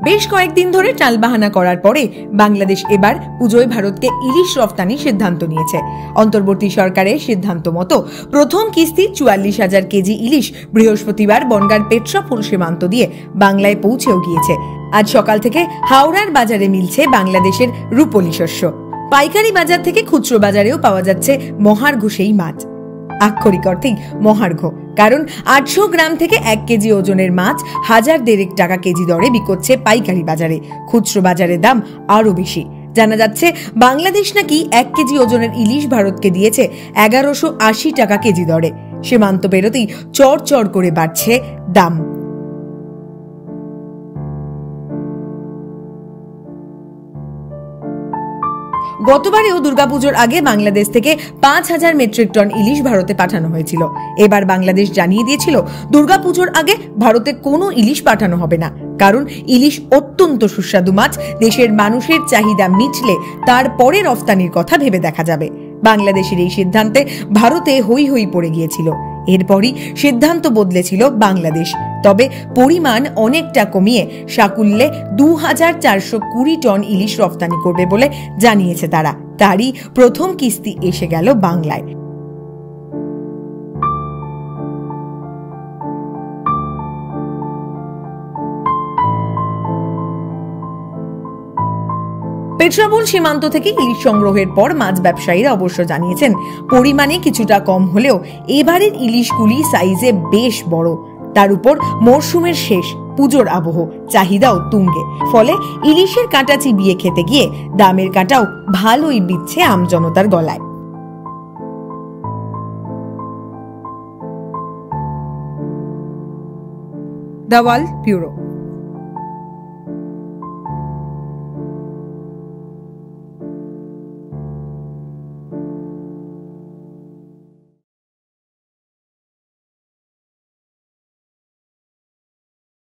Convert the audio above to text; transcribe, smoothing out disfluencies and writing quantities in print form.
বেশ কয়েকদিন ধরে টালবাহানা করার পরে বাংলাদেশ এবার পুজোয় ভারতকে ইলিশ রফতানির সিদ্ধান্ত নিয়েছে। অন্তর্বর্তী সরকারের সিদ্ধান্ত মতো প্রথম কিস্তি 44,000 কেজি ইলিশ বৃহস্পতিবার বনগাঁর পেট্রাপোল সীমান্ত দিয়ে বাংলায় পৌঁছেও গিয়েছে। আজ সকাল থেকে হাওড়ার বাজারে মিলছে বাংলাদেশের রূপোলি শস্য। পাইকারি বাজার থেকে খুচরো বাজারেও পাওয়া যাচ্ছে মহার্ঘ সেই মাছ। আক্ষরিক অর্থেই মহার্ঘ, কারণ 800 গ্রাম থেকে 1 কেজি ওজনের মাছ 1,000 টাকা কেজি দরে বিকোচ্ছে পাইকারি বাজারে। খুচরো বাজারের দাম আরো বেশি। জানা যাচ্ছে বাংলাদেশ নাকি 1 কেজি ওজনের ইলিশ ভারতকে দিয়েছে 1180 টাকা কেজি দরে। সীমান্ত পেরোতেই চড় করে বাড়ছে দাম। গতবারেও দুর্গাপুজোর আগে বাংলাদেশ থেকে 5,000 মেট্রিক টন ইলিশ ভারতে পাঠানো হয়েছিল। এবার বাংলাদেশ জানিয়ে দিয়েছিল দুর্গাপুজোর আগে ভারতে কোনো ইলিশ পাঠানো হবে না, কারণ ইলিশ অত্যন্ত সুস্বাদু মাছ। দেশের মানুষের চাহিদা মিটলে তারপরে রফতানির কথা ভেবে দেখা যাবে। বাংলাদেশের এই সিদ্ধান্তে ভারতে হই হই পড়ে গিয়েছিল। এরপরই সিদ্ধান্ত বদলেছিল বাংলাদেশ, তবে পরিমাণ অনেকটা কমিয়ে সাকুল্যে 2,420 টন ইলিশ রফতানি করবে বলে জানিয়েছে তারা। তারই প্রথম কিস্তি এসে গেল বাংলায়। পেট্রাপোল সীমান্ত থেকে ইলিশ সংগ্রহের পর মাছ ব্যবসায়ীরা অবশ্য জানিয়েছেন পরিমাণে কিছুটা কম হলেও এবারের ইলিশগুলি সাইজে বেশ বড়। তার উপর মরশুমের শেষ, পুজোর আবহ, চাহিদাও তুঙ্গে। ফলে ইলিশের কাঁটা চিবিয়ে খেতে গিয়ে দামের কাঁটাও ভালোই বিচ্ছে আমজনতার গলায়। The world bureau.